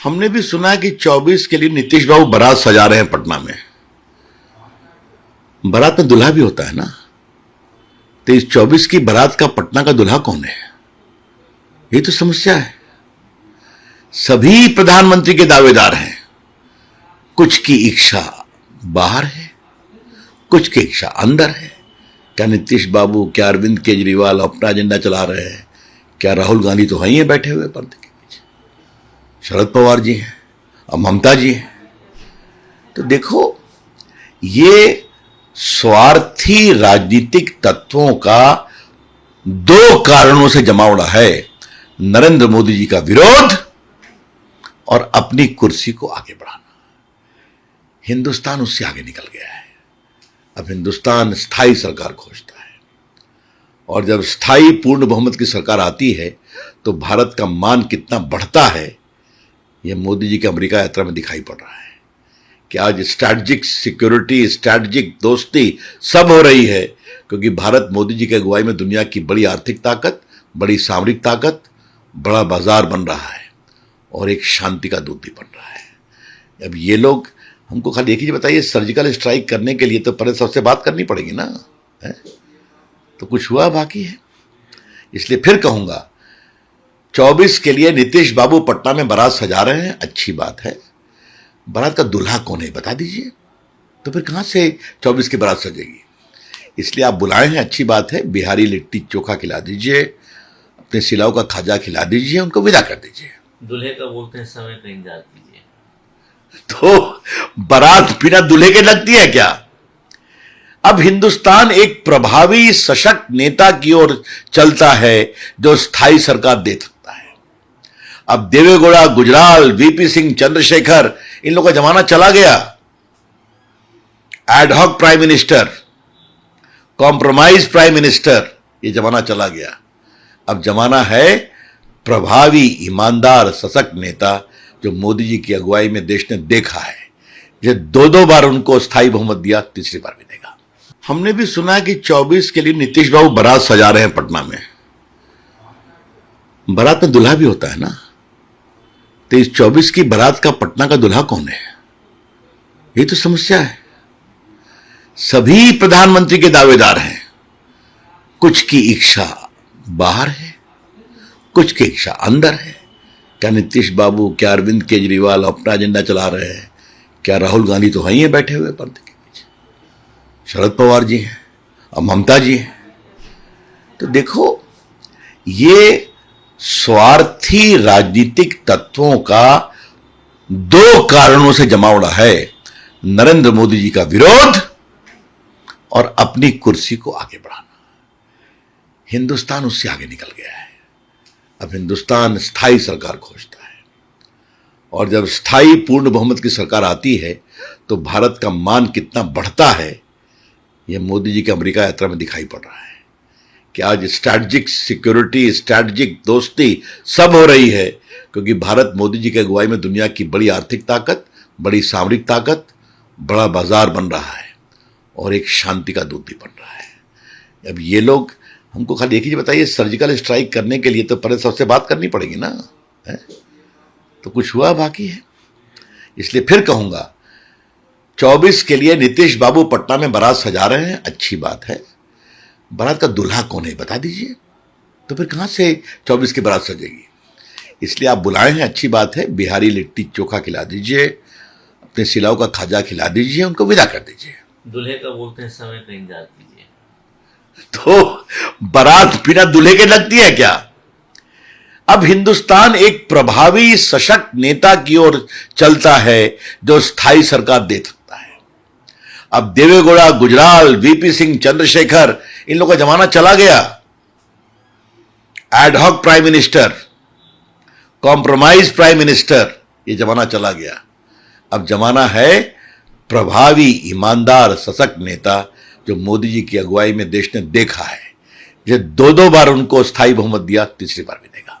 हमने भी सुना कि 24 के लिए नीतीश बाबू बारात सजा रहे हैं पटना में। बारात में दूल्हा भी होता है ना, तो इस 24 की बारात का पटना का दूल्हा कौन है? ये तो समस्या है। सभी प्रधानमंत्री के दावेदार हैं, कुछ की इच्छा बाहर है, कुछ की इच्छा अंदर है। क्या नीतीश बाबू, क्या अरविंद केजरीवाल अपना एजेंडा चला रहे हैं? क्या राहुल गांधी तो वहीं है बैठे हुए पर्दे के पीछे, शरद पवार जी हैं और ममता जी हैं। तो देखो, ये स्वार्थी राजनीतिक तत्वों का दो कारणों से जमावड़ा है: नरेंद्र मोदी जी का विरोध और अपनी कुर्सी को आगे बढ़ाना। हिंदुस्तान उससे आगे निकल गया है। अब हिंदुस्तान स्थायी सरकार खोजता है, और जब स्थायी पूर्ण बहुमत की सरकार आती है तो भारत का मान कितना बढ़ता है, यह मोदी जी की अमेरिका यात्रा में दिखाई पड़ रहा है कि आज स्ट्रैटेजिक सिक्योरिटी, स्ट्रैटेजिक दोस्ती सब हो रही है, क्योंकि भारत मोदी जी की अगुवाई में दुनिया की बड़ी आर्थिक ताकत, बड़ी सामरिक ताकत, बड़ा बाजार बन रहा है और एक शांति का दूत भी बन रहा है। अब ये लोग हमको खाली एक ही बताइए, सर्जिकल स्ट्राइक करने के लिए तो पहले सबसे बात करनी पड़ेगी ना, है? तो कुछ हुआ बाकी है। इसलिए फिर कहूंगा, 24 के लिए नीतीश बाबू पटना में बारात सजा रहे हैं, अच्छी बात है। बारात का दूल्हा कौन है बता दीजिए, तो फिर कहां से 24 की बारात सजेगी? इसलिए आप बुलाए हैं, अच्छी बात है। बिहारी लिट्टी चोखा खिला दीजिए, अपने सिलाव का खाजा खिला दीजिए, उनको विदा कर दीजिए। दूल्हे का बोलते हैं समय का इंतजार कीजिए। तो बारात बिना दूल्हे के लगती है क्या? अब हिंदुस्तान एक प्रभावी सशक्त नेता की ओर चलता है जो स्थायी सरकार दे सकता है। अब देवेगौड़ा, गुजराल, वीपी सिंह, चंद्रशेखर, इन लोगों का जमाना चला गया। Ad hoc prime minister, compromise prime minister, ये जमाना चला गया। अब जमाना है प्रभावी, ईमानदार, सशक्त नेता जो मोदी जी की अगुवाई में देश ने देखा है। ये दो बार उनको स्थायी बहुमत दिया, तीसरी बार भी देगा। हमने भी सुना कि 24 के लिए नीतीश बाबू बारात सजा रहे हैं पटना में। बारात में दूल्हा भी होता है ना, तो इस 24 की बारात का पटना का दूल्हा कौन है? ये तो समस्या है। सभी प्रधानमंत्री के दावेदार हैं, कुछ की इच्छा बाहर है, कुछ की इच्छा अंदर है। क्या नीतीश बाबू, क्या अरविंद केजरीवाल अपना एजेंडा चला रहे हैं? क्या राहुल गांधी तो वहीं है बैठे हुए पर्दे के पीछे, शरद पवार जी हैं और ममता जी हैं। तो देखो, ये स्वार्थी राजनीतिक तत्वों का दो कारणों से जमावड़ा है: नरेंद्र मोदी जी का विरोध और अपनी कुर्सी को आगे बढ़ाना। हिंदुस्तान उससे आगे निकल गया है। अब हिंदुस्तान स्थायी सरकार खोजता है, और जब स्थायी पूर्ण बहुमत की सरकार आती है तो भारत का मान कितना बढ़ता है, यह मोदी जी की अमेरिका यात्रा में दिखाई पड़ रहा है कि आज स्ट्रैटेजिक सिक्योरिटी, स्ट्रैटेजिक दोस्ती सब हो रही है, क्योंकि भारत मोदी जी की अगुवाई में दुनिया की बड़ी आर्थिक ताकत, बड़ी सामरिक ताकत, बड़ा बाजार बन रहा है और एक शांति का दूत भी बन रहा है। अब ये लोग हमको खाली एक ही बताइए, सर्जिकल स्ट्राइक करने के लिए तो पहले सबसे बात करनी पड़ेगी ना, है? तो कुछ हुआ बाकी है। इसलिए फिर कहूंगा, 24 के लिए नीतीश बाबू पटना में बारात सजा रहे हैं, अच्छी बात है। बारात का दूल्हा कौन है बता दीजिए, तो फिर कहां से 24 की बारात सजेगी? इसलिए आप बुलाए हैं, अच्छी बात है। बिहारी लिट्टी चोखा खिला दीजिए, अपने सिलाव का खाजा खिला दीजिए, उनको विदा कर दीजिए। दूल्हे का बोलते हैं समय का इंतजार कीजिए। तो बारात बिना दूल्हे के लगती है क्या? अब हिंदुस्तान एक प्रभावी सशक्त नेता की ओर चलता है जो स्थायी सरकार दे सकता है। अब देवेगौड़ा, गुजराल, वीपी सिंह, चंद्रशेखर, इन लोगों का जमाना चला गया। Ad hoc prime minister, compromise prime minister, ये जमाना चला गया। अब जमाना है प्रभावी, ईमानदार, सशक्त नेता जो मोदी जी की अगुवाई में देश ने देखा है। ये दो बार उनको स्थायी बहुमत दिया, तीसरी बार भी देगा।